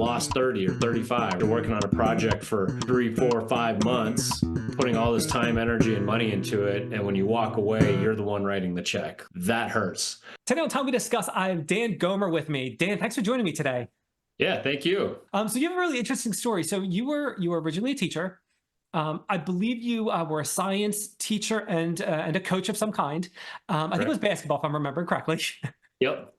lost 30 or 35. You're working on a project for 3, 4, 5 months, putting all this time, energy, and money into it. And when you walk away, you're the one writing the check. That hurts. Today on Time We Discuss, I have Dan Gomer with me. Dan, thanks for joining me today. Yeah, thank you. So you have a really interesting story. So you were originally a teacher. I believe you were a science teacher and a coach of some kind. I think it was basketball, if I'm remembering correctly. Yep.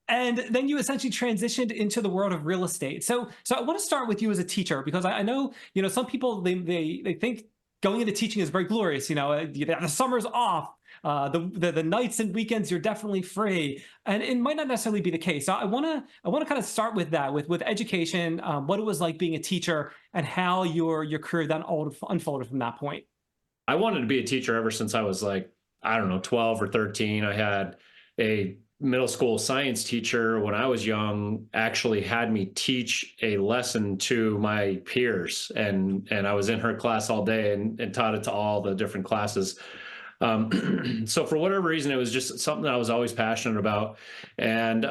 And then you essentially transitioned into the world of real estate. So I want to start with you as a teacher, because I know, some people, they think going into teaching is very glorious. The summer's off, the nights and weekends, you're definitely free, and it might not necessarily be the case. So I want to kind of start with that, with education, what it was like being a teacher, and how your career then unfolded from that point. I wanted to be a teacher ever since I was like, I don't know, 12 or 13. I had a middle school science teacher when I was young, actually had me teach a lesson to my peers. And I was in her class all day and taught it to all the different classes. So for whatever reason, it was just something I was always passionate about. And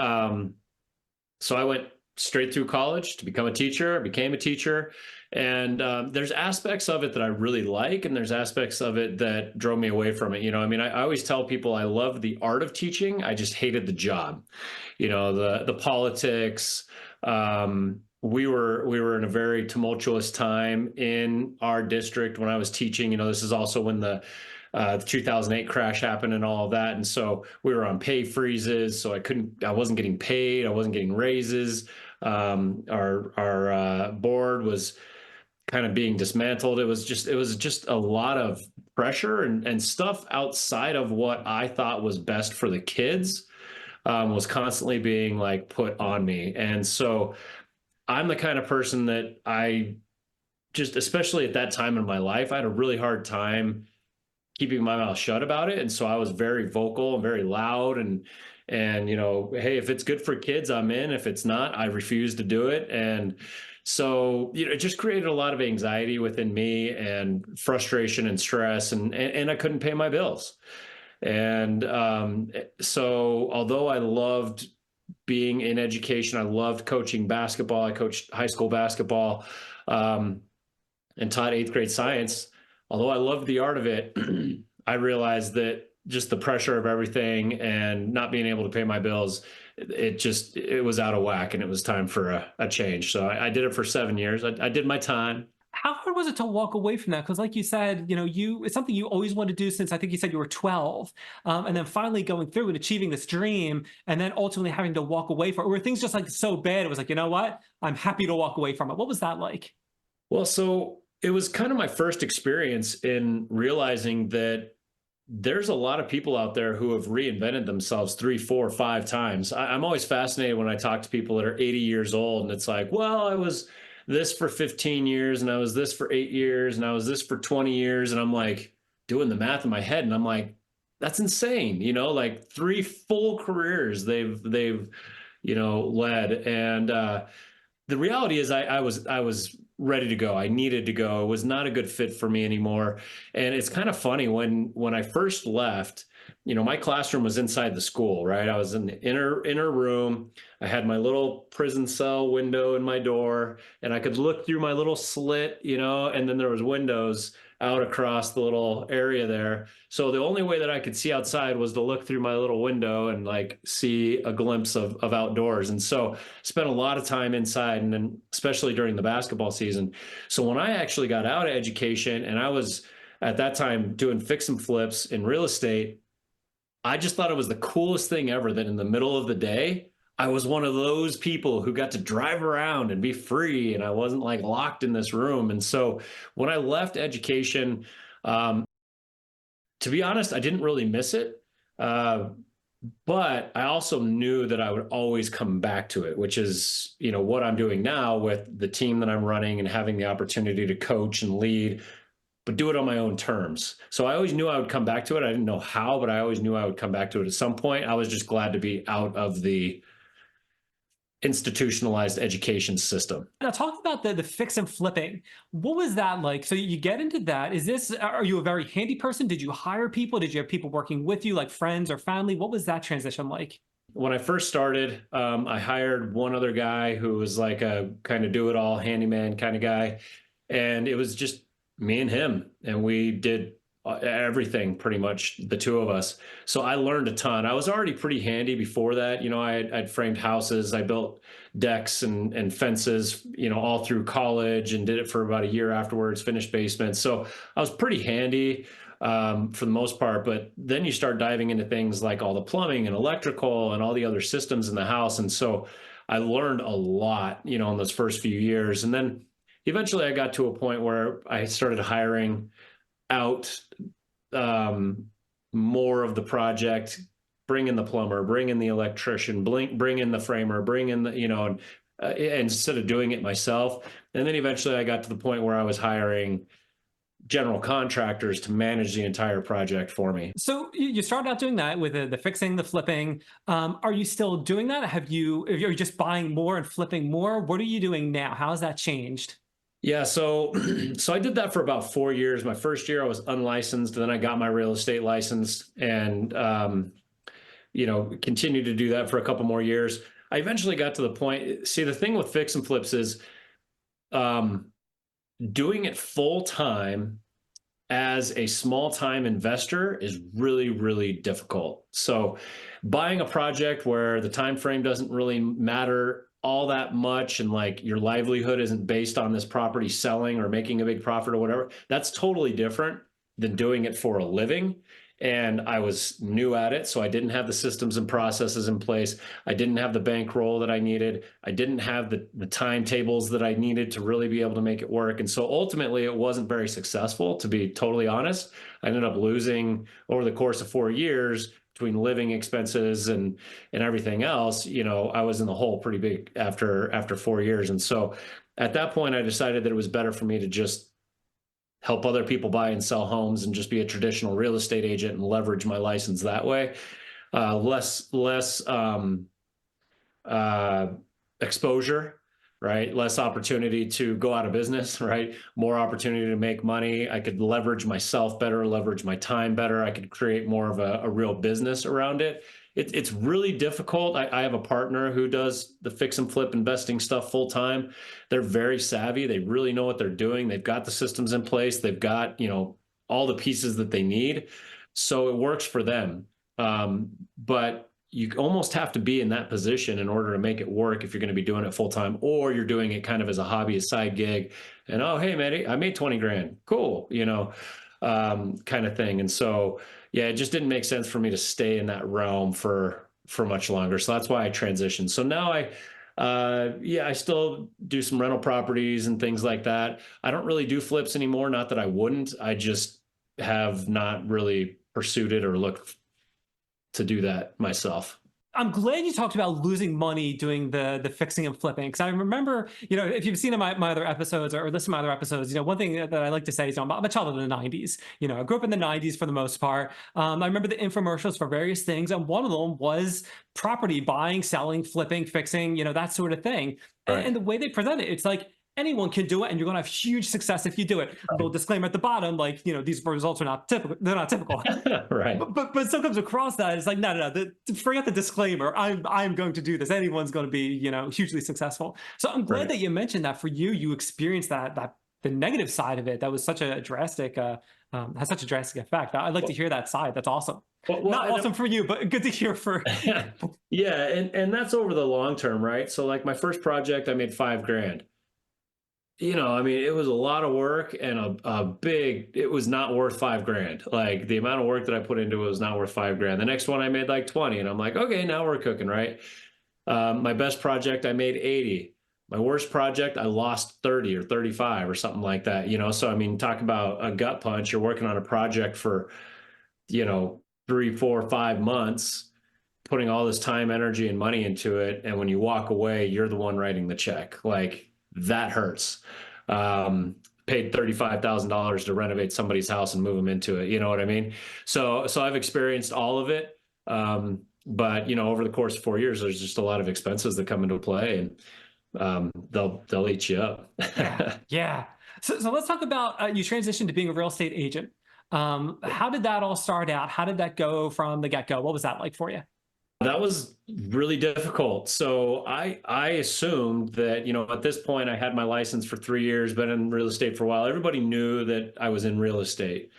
so I went straight through college to become a teacher. I became a teacher. And there's aspects of it that I really like, and there's aspects of it that drove me away from it. I always tell people I love the art of teaching. I just hated the job. The politics. We were in a very tumultuous time in our district when I was teaching. This is also when the 2008 crash happened and all of that. And so we were on pay freezes. So I wasn't getting paid. I wasn't getting raises. Our board was kind of being dismantled. It was just a lot of pressure and stuff outside of what I thought was best for the kids, was constantly being like put on me. And so I'm the kind of person that I just, especially at that time in my life, I had a really hard time keeping my mouth shut about it. And so I was very vocal and very loud, and hey, if it's good for kids, I'm in. If it's not, I refuse to do it. And so, it just created a lot of anxiety within me and frustration and stress, and I couldn't pay my bills. And so although I loved being in education, I loved coaching basketball. I coached high school basketball, and taught 8th grade science. Although I loved the art of it, I realized that just the pressure of everything and not being able to pay my bills, it was out of whack, and it was time for a change. So I did it for 7 years. I did my time. How hard was it to walk away from that? Because like you said, it's something you always wanted to do since I think you said you were 12, and then finally going through and achieving this dream, and then ultimately having to walk away from it. Were things just like so bad, it was like, you know what? I'm happy to walk away from it. What was that like? Well, so it was kind of my first experience in realizing that there's a lot of people out there who have reinvented themselves 3, 4, 5 times. I'm always fascinated when I talk to people that are 80 years old, and it's like, well, I was this for 15 years, and I was this for 8 years, and I was this for 20 years. And I'm like doing the math in my head, and I'm like, that's insane. Like 3 full careers they've led. And the reality is I was ready to go. I needed to go. It was not a good fit for me anymore. And it's kind of funny when I first left, my classroom was inside the school, right? I was in the inner room. I had my little prison cell window in my door, and I could look through my little slit, and then there was windows out across the little area there. So the only way that I could see outside was to look through my little window and like see a glimpse of outdoors. And so spent a lot of time inside, and then especially during the basketball season. So when I actually got out of education, and I was at that time doing fix and flips in real estate, I just thought it was the coolest thing ever that in the middle of the day, I was one of those people who got to drive around and be free, and I wasn't like locked in this room. And so when I left education, to be honest, I didn't really miss it. But I also knew that I would always come back to it, which is, what I'm doing now with the team that I'm running and having the opportunity to coach and lead, but do it on my own terms. So I always knew I would come back to it. I didn't know how, but I always knew I would come back to it at some point. I was just glad to be out of the institutionalized education system. Now, talk about the fix and flipping. What was that like? So you get into that. Are you a very handy person? Did you hire people? Did you have people working with you, like friends or family? What was that transition like? When I first started, I hired one other guy who was like a kind of do it all handyman kind of guy. And it was just me and him. And we did everything pretty much, the two of us. So I learned a ton. I was already pretty handy before that. I'd framed houses, I built decks and fences, all through college, and did it for about a year afterwards, finished basements. So I was pretty handy for the most part. But then you start diving into things like all the plumbing and electrical and all the other systems in the house. And so I learned a lot, in those first few years. And then eventually I got to a point where I started hiring out um, more of the project, bring in the plumber, bring in the electrician, bring in the framer, bring in instead of doing it myself. And then eventually I got to the point where I was hiring general contractors to manage the entire project for me. So you started out doing that with the fixing, the flipping. Are you still doing that? Are you just buying more and flipping more? What are you doing now? How has that changed? Yeah, so so I did that for about 4 years. My first year I was unlicensed, then I got my real estate license, and continued to do that for a couple more years. I eventually got to the point. See, the thing with fix and flips is um, doing it full time as a small time investor is really, really difficult. So buying a project where the time frame doesn't really matter all that much, and like your livelihood isn't based on this property selling or making a big profit or whatever, that's totally different than doing it for a living. And I was new at it, so I didn't have the systems and processes in place. I didn't have the bankroll that I needed. I didn't have the timetables that I needed to really be able to make it work. And so ultimately, it wasn't very successful, to be totally honest. I ended up losing over the course of 4 years between living expenses and everything else. I was in the hole pretty big after 4 years. And so at that point, I decided that it was better for me to just help other people buy and sell homes and just be a traditional real estate agent and leverage my license that way. Less uh, exposure, right? Less opportunity to go out of business, right? More opportunity to make money. I could leverage myself better, leverage my time better. I could create more of a real business around it. It's really difficult. I have a partner who does the fix and flip investing stuff full time. They're very savvy. They really know what they're doing. They've got the systems in place. They've got, all the pieces that they need. So it works for them. But you almost have to be in that position in order to make it work if you're going to be doing it full time, or you're doing it kind of as a hobby, a side gig. And, oh, hey, man, I made 20 grand. Cool. Kind of thing. And so, yeah, it just didn't make sense for me to stay in that realm for much longer. So that's why I transitioned. So now I still do some rental properties and things like that. I don't really do flips anymore. Not that I wouldn't. I just have not really pursued it or looked to do that myself. I'm glad you talked about losing money doing the fixing and flipping, because I remember, if you've seen my other episodes or listened to my other episodes, one thing that I like to say is I'm a child of the 90s. I grew up in the 90s for the most part. I remember the infomercials for various things, and one of them was property buying, selling, flipping, fixing, that sort of thing. Right. And the way they present it, it's like anyone can do it, and you're going to have huge success if you do it. A little disclaimer at the bottom, like, these results are not typical. They're not typical. Right. But some comes across that it's like, no, forget the disclaimer. I'm going to do this. Anyone's going to be, hugely successful. So I'm glad Right. that you mentioned that for you. You experienced that the negative side of it. That was such a drastic, has such a drastic effect. I'd like to hear that side. That's awesome. Not awesome for you, but good to hear for. Yeah, and that's over the long term, right? So like my first project, I made 5 grand. I mean, it was a lot of work and it was not worth 5 grand. Like the amount of work that I put into it was not worth 5 grand. The next one I made like 20, and I'm like, okay, now we're cooking, right? My best project, I made 80. My worst project, I lost 30 or 35 or something like that, So, I mean, talk about a gut punch. You're working on a project for, 3, 4, 5 months, putting all this time, energy, and money into it. And when you walk away, you're the one writing the check. Like, that hurts. Paid $35,000 to renovate somebody's house and move them into it. You know what I mean? So I've experienced all of it. But over the course of 4 years, there's just a lot of expenses that come into play, and they'll eat you up. Yeah. So let's talk about you transitioned to being a real estate agent. How did that all start out? How did that go from the get-go? What was that like for you? That was really difficult. So I assumed that, at this point I had my license for 3 years, been in real estate for a while. Everybody knew that I was in real estate.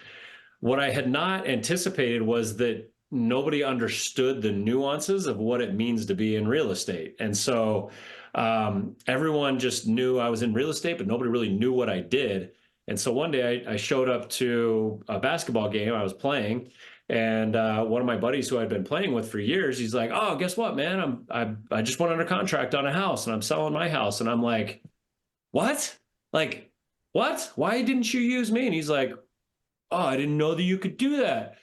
What I had not anticipated was that nobody understood the nuances of what it means to be in real estate. And so everyone just knew I was in real estate, but nobody really knew what I did. And so one day I showed up to a basketball game I was playing, and one of my buddies who I'd been playing with for years, he's like, "Oh, guess what, man? I just went under contract on a house, and I'm selling my house." And I'm like, "What? Like, what? Why didn't you use me?" And he's like, "Oh, I didn't know that you could do that."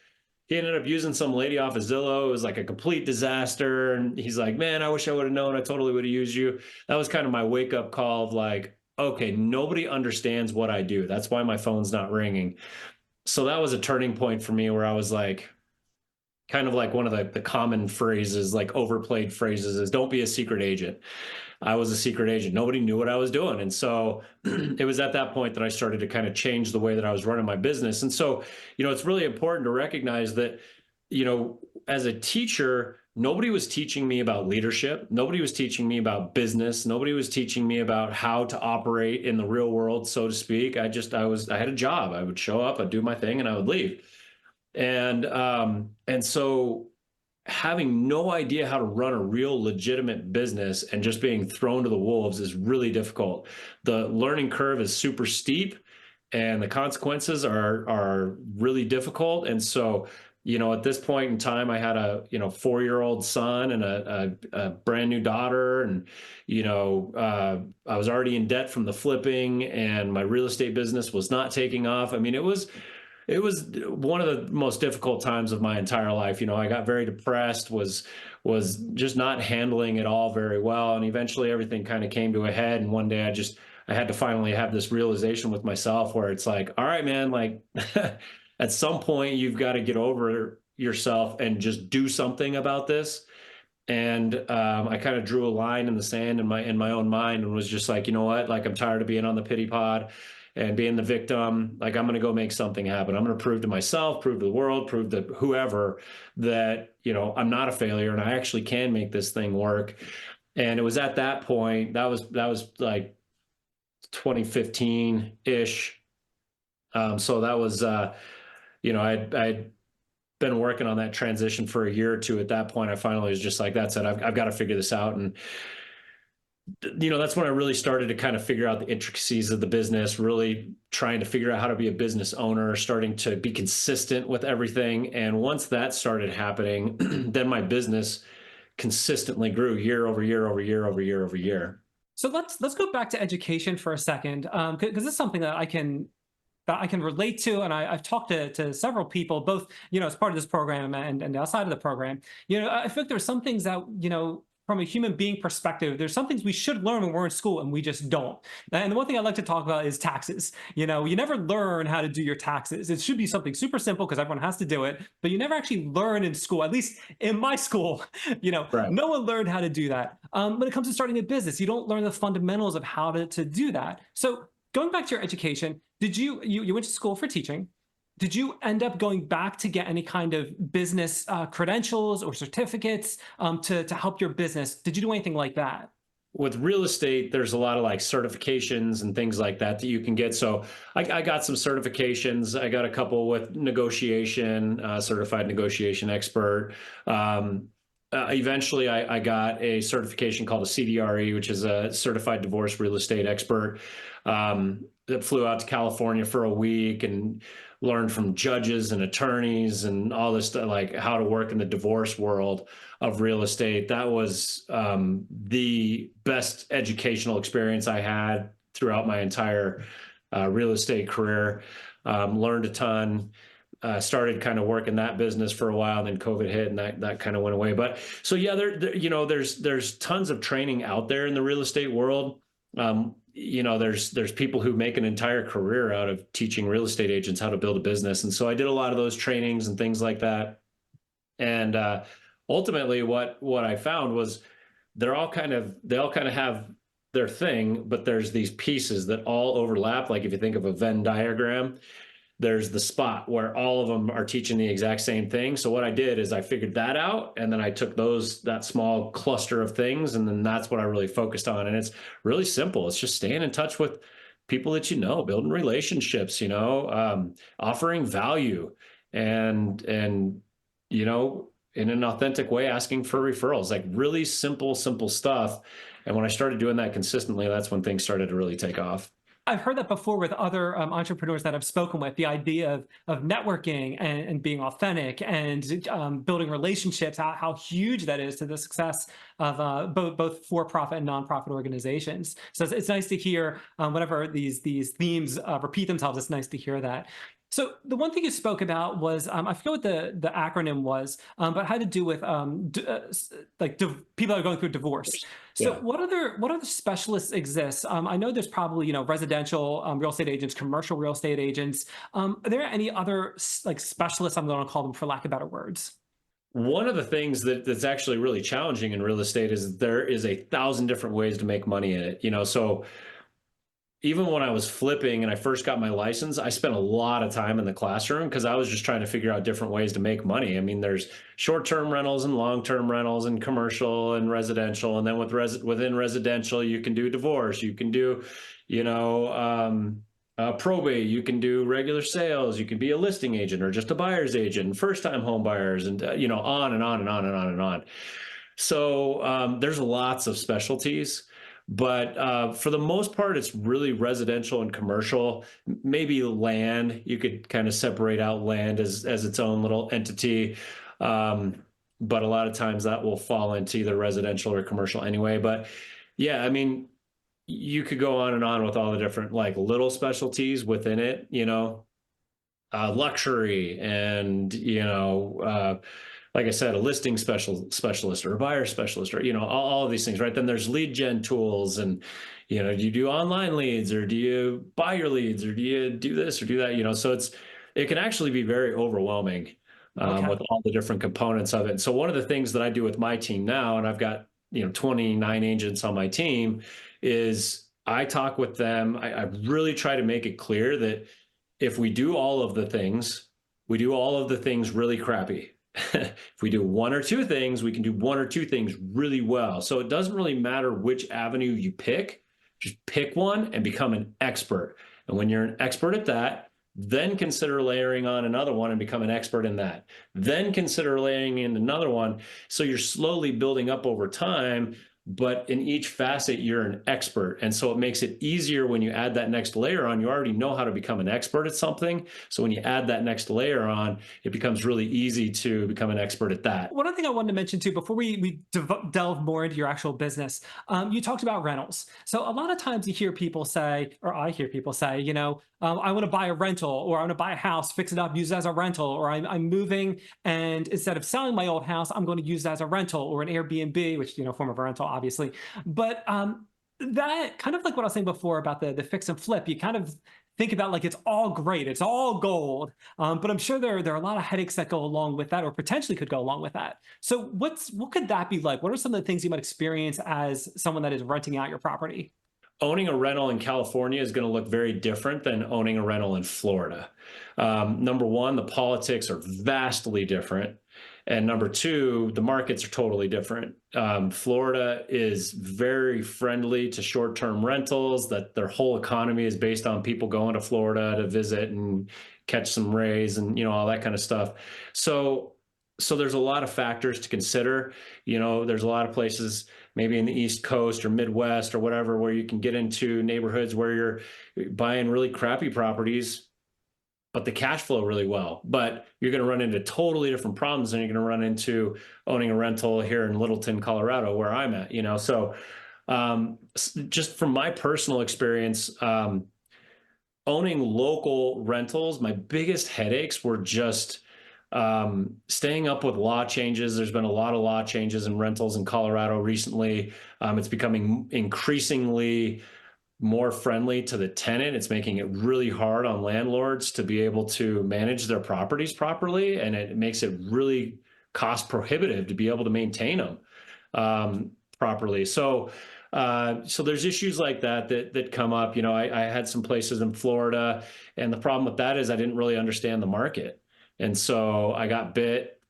He ended up using some lady off of Zillow. It was like a complete disaster. And he's like, "Man, I wish I would have known. I totally would have used you." That was kind of my wake up call of like, okay, nobody understands what I do. That's why my phone's not ringing. So that was a turning point for me where I was like, kind of like one of the common phrases, like overplayed phrases, is don't be a secret agent. I was a secret agent. Nobody knew what I was doing. And so it was at that point that I started to kind of change the way that I was running my business. And so, it's really important to recognize that, as a teacher, nobody was teaching me about leadership. Nobody was teaching me about business. Nobody was teaching me about how to operate in the real world, so to speak. I had a job. I would show up, I'd do my thing, and I would leave. And so having no idea how to run a real legitimate business and just being thrown to the wolves is really difficult. The learning curve is super steep, and the consequences are really difficult. And so, at this point in time, I had a 4-year-old son and a brand new daughter, and I was already in debt from the flipping, and my real estate business was not taking off. I mean, it was one of the most difficult times of my entire life. I got very depressed, was just not handling it all very well, and eventually everything kind of came to a head. And one day I had to finally have this realization with myself where it's like, all right, man, like at some point you've got to get over yourself and just do something about this. And I kind of drew a line in the sand in my own mind, and was just like, you know what? Like, I'm tired of being on the pity pod and being the victim. Like, I'm going to go make something happen. I'm going to prove to myself, prove to the world, prove to whoever that, I'm not a failure and I actually can make this thing work. And it was at that point, that was like 2015 ish. So that was, I'd been working on that transition for a year or two. At that point, I finally was just like, that's it. I've got to figure this out. And that's when I really started to kind of figure out the intricacies of the business, really trying to figure out how to be a business owner, starting to be consistent with everything. And once that started happening, then my business consistently grew year over year over year over year over year. So let's go back to education for a second, because this is something that I can relate to, and I've talked to several people, both as part of this program and outside of the program. I feel like there's some things that from a human being perspective, there's some things we should learn when we're in school and we just don't. And the one thing I like to talk about is taxes. You never learn how to do your taxes. It should be something super simple because everyone has to do it, but you never actually learn in school. At least in my school, Right. no one learned how to do that. When it comes to starting a business, you don't learn the fundamentals of how to do that. So going back to your education, did you went to school for teaching? Did you end up going back to get any kind of business credentials or certificates to help your business? Did you do anything like that? With real estate, there's a lot of like certifications and things like that that you can get. So I got some certifications. I got a couple with negotiation, certified negotiation expert. Eventually, I got a certification called a CDRE, which is a certified divorce real estate expert. That flew out to California for a week and learned from judges and attorneys and all this stuff, like how to work in the divorce world of real estate. That was the best educational experience I had throughout my entire real estate career. Learned a ton. Started kind of working that business for a while, and then COVID hit, and that kind of went away. But so yeah, there's tons of training out there in the real estate world. There's people who make an entire career out of teaching real estate agents how to build a business, and so I did a lot of those trainings and things like that. And ultimately, what I found was they all kind of have their thing, but there's these pieces that all overlap. Like if you think of a Venn diagram, there's the spot where all of them are teaching the exact same thing. So what I did is I figured that out, and then I took that small cluster of things, and then that's what I really focused on. And it's really simple. It's just staying in touch with people that you know, building relationships, offering value, and in an authentic way, asking for referrals, like really simple stuff. And when I started doing that consistently, that's when things started to really take off. I've heard that before with other entrepreneurs that I've spoken with, the idea of networking and being authentic and building relationships, how huge that is to the success of both for-profit and nonprofit organizations. So it's nice to hear whenever these themes repeat themselves, it's nice to hear that. So the one thing you spoke about was, I forget what the acronym was, but it had to do with people that are going through divorce. So Yeah. what other specialists exist? I know there's probably, residential real estate agents, commercial real estate agents. Are there any other specialists? I'm going to call them for lack of better words. One of the things that's actually really challenging in real estate is there is 1,000 different ways to make money in it. So even when I was flipping and I first got my license, I spent a lot of time in the classroom because I was just trying to figure out different ways to make money. I mean, there's short-term rentals and long-term rentals and commercial and residential. And then within residential, you can do divorce, you can do, probate, you can do regular sales, you can be a listing agent or just a buyer's agent, first-time home buyers, and on and on and on and on and on. So there's lots of specialties. But for the most part, it's really residential and commercial. Maybe land, you could kind of separate out land as its own little entity. But a lot of times that will fall into either residential or commercial anyway. But yeah, I mean, you could go on and on with all the different like little specialties within it, luxury and, like I said, a listing specialist or a buyer specialist, or all of these things, right? Then there's lead gen tools, and do you do online leads, or do you buy your leads, or do you do this or do that? So it can actually be very overwhelming Okay. with all the different components of it. So one of the things that I do with my team now, and I've got 29 agents on my team, is I talk with them. I really try to make it clear that if we do all of the things, we do all of the things really crappy. If we do one or two things, we can do one or two things really well. So it doesn't really matter which avenue you pick, just pick one and become an expert. And when you're an expert at that, then consider layering on another one and become an expert in that. Then consider layering in another one. So you're slowly building up over time, but in each facet, you're an expert. And so it makes it easier when you add that next layer on. You already know how to become an expert at something. So when you add that next layer on, it becomes really easy to become an expert at that. One other thing I wanted to mention too, before we delve more into your actual business, you talked about rentals. So a lot of times you hear people say, or I hear people say, I want to buy a rental, or I want to buy a house, fix it up, use it as a rental, or I'm moving, and instead of selling my old house, I'm going to use it as a rental or an Airbnb, which form of a rental, obviously. But that kind of like what I was saying before about the fix and flip, you kind of think about like it's all great, it's all gold, but I'm sure there are a lot of headaches that go along with that, or potentially could go along with that. So what could that be like? What are some of the things you might experience as someone that is renting out your property? Owning a rental in California is going to look very different than owning a rental in Florida. Number one, the politics are vastly different. And number two, the markets are totally different. Florida is very friendly to short-term rentals, that their whole economy is based on people going to Florida to visit and catch some rays and, all that kind of stuff. So there's a lot of factors to consider. There's a lot of places maybe in the East Coast or Midwest or whatever, where you can get into neighborhoods where you're buying really crappy properties, but the cash flow really well. But you're going to run into totally different problems than you're going to run into owning a rental here in Littleton, Colorado, where I'm at. So just from my personal experience, owning local rentals, my biggest headaches were just staying up with law changes. There's been a lot of law changes in rentals in Colorado recently. It's becoming increasingly more friendly to the tenant. It's making it really hard on landlords to be able to manage their properties properly, and it makes it really cost prohibitive to be able to maintain them properly. So So there's issues like that come up. I had some places in Florida, and the problem with that is I didn't really understand the market, and so I got bit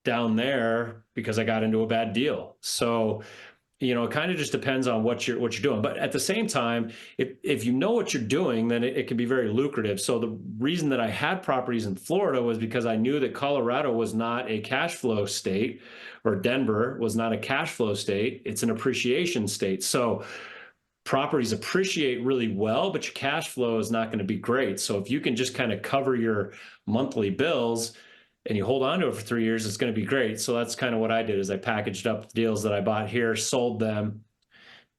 down there because I got into a bad deal. So it kind of just depends on what you're doing. But at the same time, if you know what you're doing, then it can be very lucrative. So the reason that I had properties in Florida was because I knew that Colorado was not a cash flow state, or Denver was not a cash flow state. It's an appreciation state. So properties appreciate really well, but your cash flow is not going to be great. So if you can just kind of cover your monthly bills and you hold on to it for 3 years, it's going to be great. So that's kind of what I did, is I packaged up the deals that I bought here, sold them,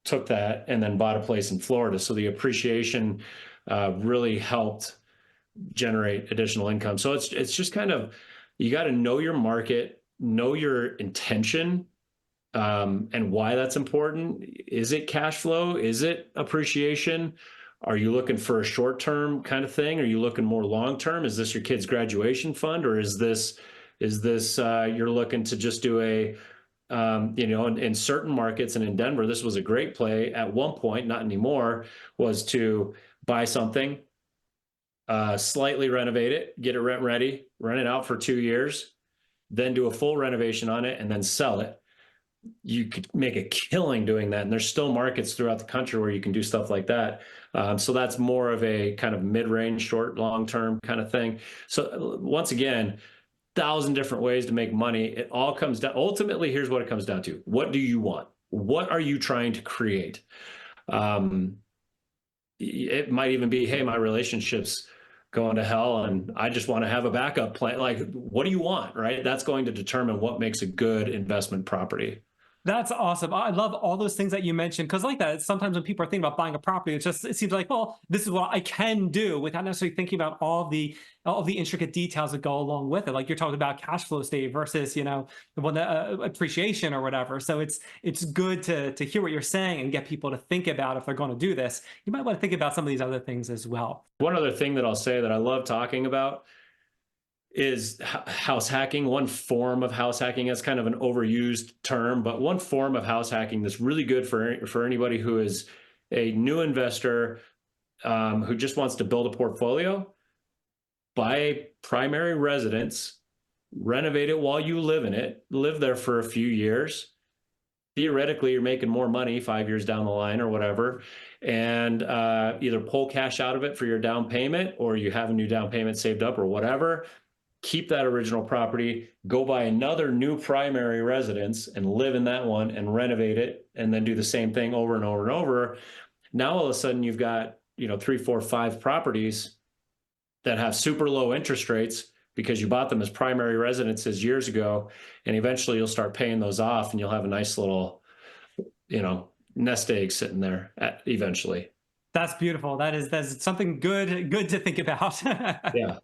took that, and then bought a place in Florida. So the appreciation really helped generate additional income. So it's just kind of, you got to know your market, know your intention, and why that's important. Is it cash flow? Is it appreciation? Are you looking for a short-term kind of thing? Are you looking more long-term? Is this your kid's graduation fund, or is this you're looking to just do a in certain markets, and in Denver, this was a great play at one point, not anymore, was to buy something, slightly renovate it, get it rent ready, rent it out for 2 years, then do a full renovation on it, and then sell it. You could make a killing doing that. And there's still markets throughout the country where you can do stuff like that. So that's more of a kind of mid-range, short, long-term kind of thing. So once again, 1,000 different ways to make money. It all comes down, ultimately, here's what it comes down to. What do you want? What are you trying to create? It might even be, hey, my relationship's going to hell and I just want to have a backup plan. Like, what do you want, right? That's going to determine what makes a good investment property. That's awesome. I love all those things that you mentioned, because like that, sometimes when people are thinking about buying a property, it seems like, well, this is what I can do, without necessarily thinking about all the intricate details that go along with it. Like you're talking about cash flow state versus the one appreciation or whatever. So it's good to hear what you're saying and get people to think about, if they're going to do this, you might want to think about some of these other things as well. One other thing that I'll say that I love talking about is house hacking. One form of house hacking, that's kind of an overused term, but one form of house hacking that's really good for anybody who is a new investor, who just wants to build a portfolio. Buy a primary residence, renovate it while you live in it, live there for a few years. Theoretically, you're making more money 5 years down the line or whatever, and either pull cash out of it for your down payment, or you have a new down payment saved up or whatever. Keep that original property, go buy another new primary residence and live in that one and renovate it, and then do the same thing over and over and over. Now, all of a sudden, you've got 3, 4, 5 properties that have super low interest rates because you bought them as primary residences years ago, and eventually you'll start paying those off, and you'll have a nice little, nest egg sitting there eventually. That's beautiful. That's something good to think about. Yeah.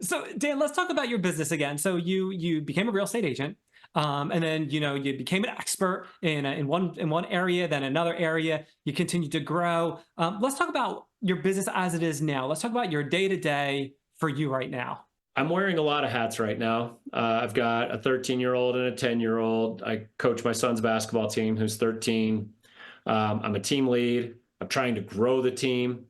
So Dan, let's talk about your business again. So you became a real estate agent, and then you became an expert in one area, then another area. You continued to grow. Let's talk about your business as it is now. Let's talk about your day to day for you right now. I'm wearing a lot of hats right now. I've got a 13-year-old and a 10-year-old. I coach my son's basketball team, who's 13. I'm a team lead. I'm trying to grow the team.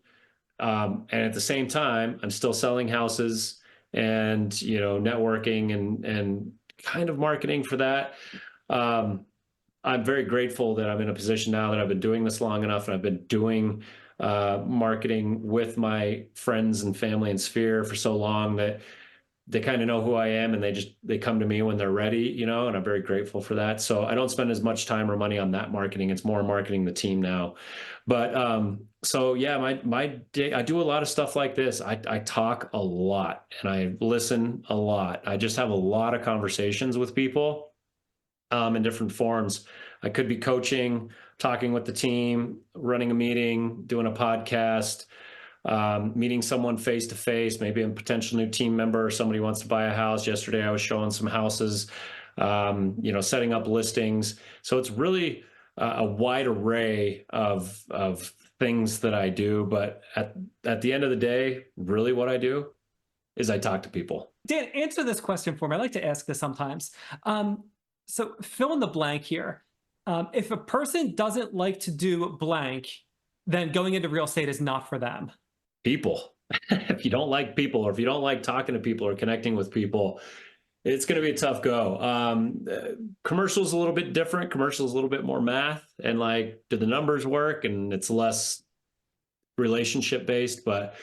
And at the same time, I'm still selling houses and, networking and kind of marketing for that. I'm very grateful that I'm in a position now that I've been doing this long enough, and I've been doing marketing with my friends and family and sphere for so long that they kind of know who I am, and they come to me when they're ready, and I'm very grateful for that. So I don't spend as much time or money on that marketing. It's more marketing the team now. But so yeah, my day, I do a lot of stuff like this. I talk a lot and I listen a lot. I just have a lot of conversations with people in different forms. I could be coaching, talking with the team, running a meeting, doing a podcast, meeting someone face to face, maybe a potential new team member, or somebody wants to buy a house. Yesterday, I was showing some houses, setting up listings. So it's really a wide array of things that I do. But at the end of the day, really what I do is I talk to people. Dan, answer this question for me. I like to ask this sometimes. So fill in the blank here. If a person doesn't like to do blank, then going into real estate is not for them. People. If you don't like people, or if you don't like talking to people or connecting with people, it's going to be a tough go. Commercial's a little bit different. Commercial's a little bit more math and like, do the numbers work? And it's less relationship based. But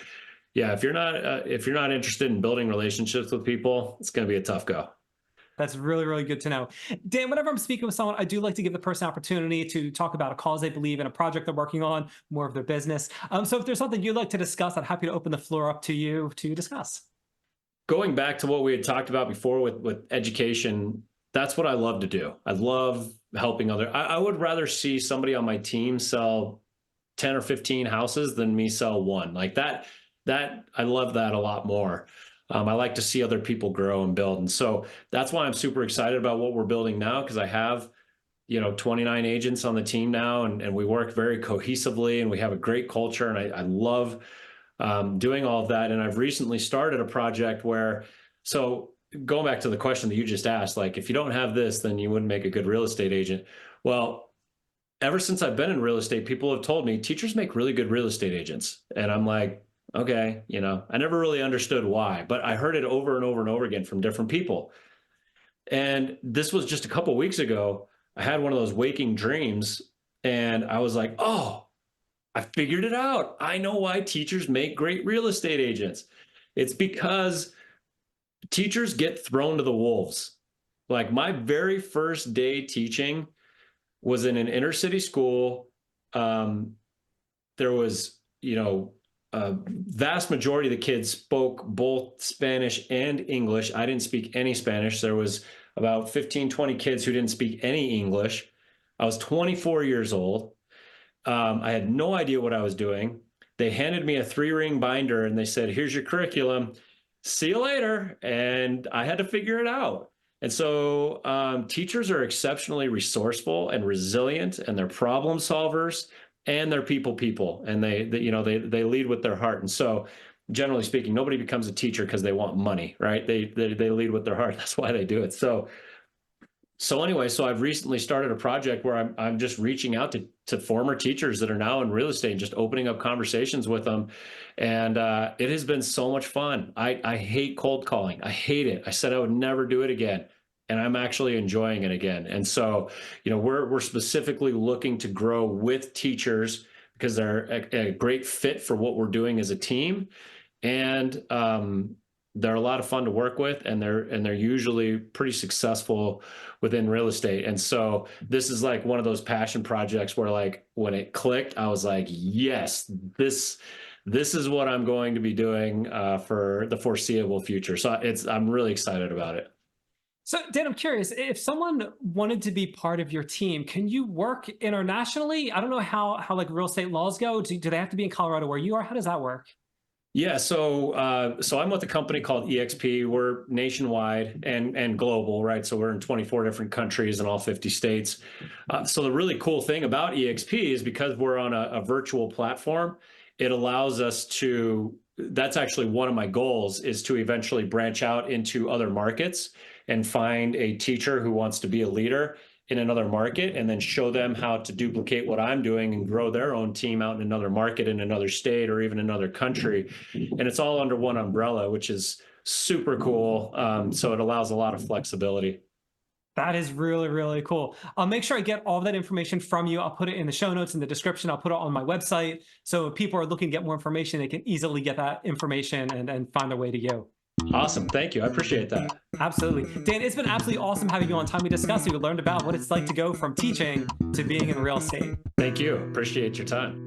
yeah, if you're not interested in building relationships with people, it's going to be a tough go. That's really, really good to know. Dan, whenever I'm speaking with someone, I do like to give the person opportunity to talk about a cause they believe in, a project they're working on, more of their business. So if there's something you'd like to discuss, I'm happy to open the floor up to you to discuss. Going back to what we had talked about before with education, that's what I love to do. I love helping other. I would rather see somebody on my team sell 10 or 15 houses than me sell one. Like that I love that a lot more. I like to see other people grow and build. And so that's why I'm super excited about what we're building now, because I have, 29 agents on the team now, and we work very cohesively, and we have a great culture. And I love doing all of that. And I've recently started a project where, so going back to the question that you just asked, like, if you don't have this, then you wouldn't make a good real estate agent. Well, ever since I've been in real estate, people have told me teachers make really good real estate agents. And I'm like, okay, I never really understood why, but I heard it over and over and over again from different people. And this was just a couple of weeks ago. I had one of those waking dreams, and I was like, oh, I figured it out. I know why teachers make great real estate agents. It's because teachers get thrown to the wolves. Like my very first day teaching was in an inner city school. There was, a vast majority of the kids spoke both Spanish and English. I didn't speak any Spanish. There was about 15, 20 kids who didn't speak any English. I was 24 years old. I had no idea what I was doing. They handed me a 3-ring binder and they said, here's your curriculum. See you later. And I had to figure it out. And so teachers are exceptionally resourceful and resilient, and they're problem solvers, and they're people, and they lead with their heart. And so generally speaking, nobody becomes a teacher because they want money, right? They lead with their heart. That's why they do it. So anyway, so I've recently started a project where I'm just reaching out to former teachers that are now in real estate, just opening up conversations with them. And it has been so much fun. I hate cold calling. I hate it. I said I would never do it again. And I'm actually enjoying it again. And so, we're specifically looking to grow with teachers because they're a great fit for what we're doing as a team. And they're a lot of fun to work with, and they're usually pretty successful within real estate. And so this is like one of those passion projects where, like, when it clicked, I was like, yes, this is what I'm going to be doing for the foreseeable future. So I'm really excited about it. So Dan, I'm curious, if someone wanted to be part of your team, can you work internationally? I don't know how like real estate laws go. Do they have to be in Colorado where you are? How does that work? Yeah, so I'm with a company called EXP. We're nationwide and global, right? So we're in 24 different countries in all 50 states. So the really cool thing about EXP is because we're on a virtual platform, it allows us to. That's actually one of my goals, is to eventually branch out into other markets and find a teacher who wants to be a leader in another market, and then show them how to duplicate what I'm doing and grow their own team out in another market, in another state, or even another country. And it's all under one umbrella, which is super cool. So it allows a lot of flexibility. That is really, really cool. I'll make sure I get all that information from you. I'll put it in the show notes, in the description. I'll put it on my website. So if people are looking to get more information, they can easily get that information and find their way to you. Awesome. Thank you. I appreciate that. Absolutely. Dan, it's been absolutely awesome having you on Time We Discuss. We learned about what it's like to go from teaching to being in real estate. Thank you. Appreciate your time.